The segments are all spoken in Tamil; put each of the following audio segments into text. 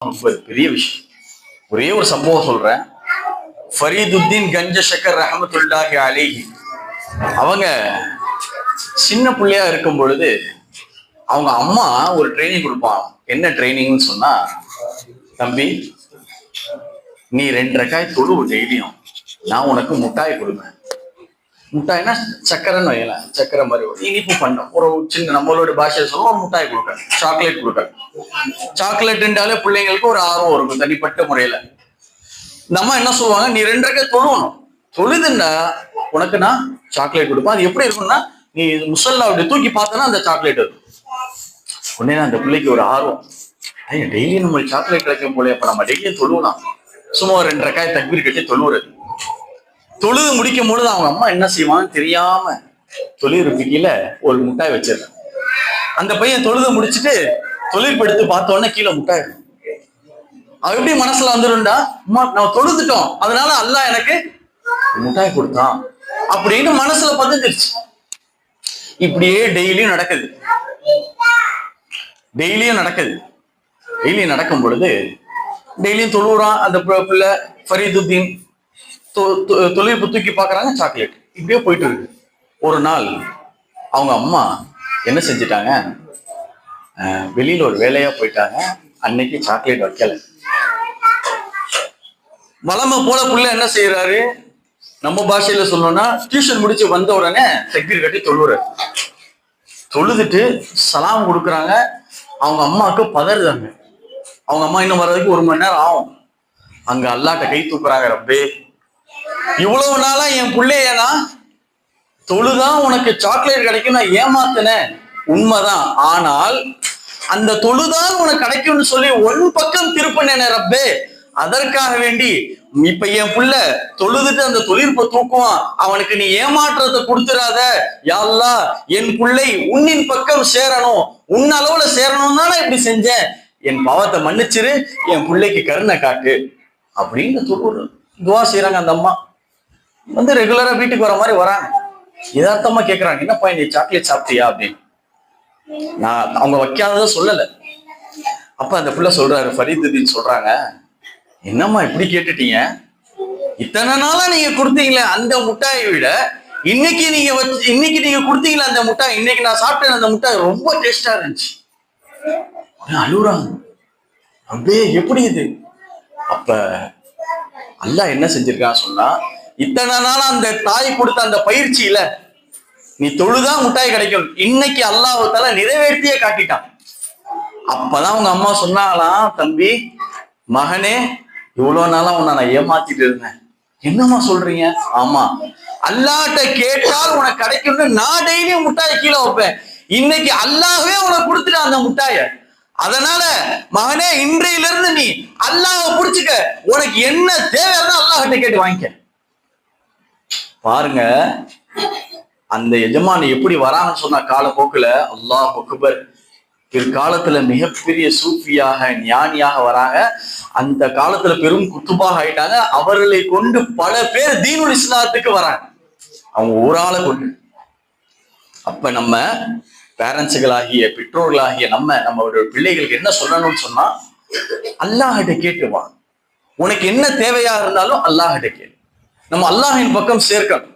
பெரிய விஷயம். ஒரே ஒரு சம்பவம் சொல்றேன். ஃபரீதுத்தீன் கஞ்ச ஷக்கர் ரஹமத்துல்லாஹி அலைஹி அவங்க சின்ன பிள்ளையா இருக்கும் பொழுது அவங்க அம்மா ஒரு ட்ரைனிங் கொடுப்பாங்க. என்ன ட்ரைனிங்னு சொன்னா, தம்பி நீ 2 ரக்காய் தொழுவு டெய்லியும், நான் உனக்கு முட்டாய் கொடுப்பேன். முட்டாய்னா சக்கரைன்னு வையல, சக்கரை மாதிரி ஒரு இனிப்பு பண்ணோம். ஒரு சின்ன நம்மளோட பாஷையை சொல்ல ஒரு முட்டாய் கொடுக்க, சாக்லேட் கொடுக்க. சாக்லேட்ன்றாலே பிள்ளைங்களுக்கு ஒரு ஆர்வம் இருக்கும் தனிப்பட்ட முறையில. நம்ம என்ன சொல்லுவாங்க, நீ 2 ரக்காய் தொழுவணும், தொழுதுன்னா உனக்கு நான் சாக்லேட் கொடுப்பேன். அது எப்படி இருக்கும்னா, நீ முசல்லா அப்படி தூக்கி பார்த்தனா அந்த சாக்லேட் இருக்கும். உடனே அந்த பிள்ளைக்கு ஒரு ஆர்வம், டெய்லியும் நம்மளுக்கு சாக்லேட் கிடைக்கும் போல, அப்ப நம்ம டெய்லியும் தொழுவலாம். சும்மா 2 ரக்காய் தக்பீர் கட்டி தொழுவுறது. தொழுது முடிக்கும் பொழுது அவங்க அம்மா என்ன செய்வான்னு தெரியாம தொழிற்பிக்கையில ஒரு முட்டாய் வச்சிருக்கேன். அந்த பையன் தொழுது முடிச்சுட்டு தொழிற்படுத்து பார்த்த உடனே கீழே முட்டாய். அவ எப்படி மனசுல வந்துருண்டா, அம்மா நான் தொழுதுட்டோம், அதனால அல்லாஹ் எனக்கு முட்டாய் கொடுத்தான் அப்படின்னு மனசுல பதிஞ்சிருச்சு. இப்படியே டெய்லியும் நடக்குது. டெய்லியும் நடக்கும் பொழுது டெய்லியும் தொழுறான் அந்த பிள்ளை ஃபரீதுத்தீன். தொழில் தூக்கி பாக்குறாங்க, சாக்லேட். இப்படியே போயிட்டு இருக்கு. ஒரு நாள் அவங்க அம்மா என்ன செஞ்சிட்டாங்க, வெளியில ஒரு வேலையா போயிட்டாங்க. அன்னைக்கு சாக்லேட் வைக்கல. வளமை போல புள்ள என்ன செய்யறாரு, நம்ம பாஷையில சொல்லணும்னா டியூஷன் முடிச்சு வந்த உடனே தக்பீர் கட்டி தொழுறாரு. தொழுதுட்டு சலாம் கொடுக்குறாங்க. அவங்க அம்மாவுக்கு பதறுதாங்க. அவங்க அம்மா இன்னும் வர்றதுக்கு 1 மணி நேரம் ஆகும். அங்க அல்லாட்ட கை தூக்குறாங்க, ரப்பே இவ்வளவு நாளா என் பிள்ளையனா தொழுதான் உனக்கு சாக்லேட் கிடைக்கும் நான் ஏமாத்தினேன், உண்மைதான். ஆனால் அந்த தொழுதான் உனக்கு கிடைக்கும்னு சொல்லி 1 பக்கம் திருப்பினேன் ரப்பே, அதற்காக வேண்டி இப்ப என் புள்ள தொழுதுட்டு அந்த தொழிற்ப தூக்குவான், அவனுக்கு நீ ஏமாற்றத்தை கொடுத்துடாத யா அல்லாஹ். என் பிள்ளை உன்னின் பக்கம் சேரணும், உன் அளவுல சேரணும் தானே இப்படி செஞ்சேன், என் பாவத்தை மன்னிச்சிரு, என் பிள்ளைக்கு கருணை காட்டு அப்படின்னு துவா செய்யறாங்க. அந்த அம்மா வந்து ரெகுலரா வீட்டுக்கு வர மாதிரி வராங்க. யதார்த்தமா கேக்குறாங்க, என்னப்பா நீ சாக்லேட் சாப்பிட்டியா அப்படின்னு. நான் அவங்க வைக்காததான் சொல்லல. அப்ப அந்த பிள்ளை சொல்றாரு, ஃபரீதுத்தீன் சொல்றாங்க, என்னம்மா இப்படி கேட்டுட்டீங்க, இத்தனை நாளா நீங்க கொடுத்தீங்களே அந்த முட்டாயை விட இன்னைக்கு நீங்க கொடுத்தீங்களே அந்த முட்டாய், இன்னைக்கு நான் சாப்பிட்டேன் அந்த முட்டாய் ரொம்ப டேஸ்டா இருந்துச்சு. அழுகுறாங்க, அப்படியே எப்படி இது. அப்ப அல்லாஹ் என்ன செஞ்சிருக்கான்னு சொன்னா, இத்தனை நாளா அந்த தாய் கொடுத்த அந்த பயிற்சியில நீ தொழுதான் முட்டாய் கிடைக்கும், இன்னைக்கு அல்லாஹ்வுத்தால நிறைவேற்றியே காட்டிட்டான். அப்பதான் அவங்க அம்மா சொன்னாங்களாம், தம்பி மகனே இவ்வளவு நாளா உன்னை நான் ஏமாத்திட்டு இருந்தேன். என்னம்மா சொல்றீங்க? ஆமா, அல்லாஹ்ட்ட கேட்டால் உனக்கு கிடைக்கும்னு நான் டெய்லியும் முட்டாய் கீழே வைப்பேன், இன்னைக்கு அல்லாஹ்வே உனக்கு கொடுத்துட்டான் அந்த முட்டாய. அதனால மகனே இன்றையிலிருந்து நீ அல்லாஹ்வை புடிச்சுக்க, உனக்கு என்ன தேவையான அல்லாஹ்ட்ட கேட்டு வாங்கிக்க. பாருங்க அந்த எஜமான் எப்படி வராங்கன்னு சொன்ன காலப்போக்குல அல்லாஹ் அக்பர். பிற்காலத்துல மிகப்பெரிய சூஃபியாக ஞானியாக வராங்க. அந்த காலத்துல பெரும் குத்துபாக ஆயிட்டாங்க. அவர்களை கொண்டு பல பேர் தீனுல் இஸ்லாத்துக்கு வராங்க, அவங்க ஊரால கொண்டு. அப்ப நம்ம பேரண்ட்ஸுகளாகிய பெற்றோர்களாகிய நம்மளுடைய பிள்ளைகளுக்கு என்ன சொல்லணும்னு சொன்னா, அல்லாஹ்கிட்ட கேட்டுவா. உனக்கு என்ன தேவையா இருந்தாலும் அல்லாஹ்கிட்ட கேளு. நம்ம அல்லாஹின் பக்கம் சேர்க்கணும்.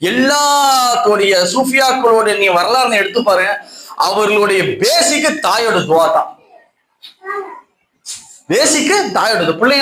எல்லாத்தோடைய சூஃபியாக்களோட நீ வரலாறு எடுத்து பாருங்க, அவர்களுடைய பேசிக்கு தாயோட துவா தான். பேசிக்கு தாயோட பிள்ளைங்க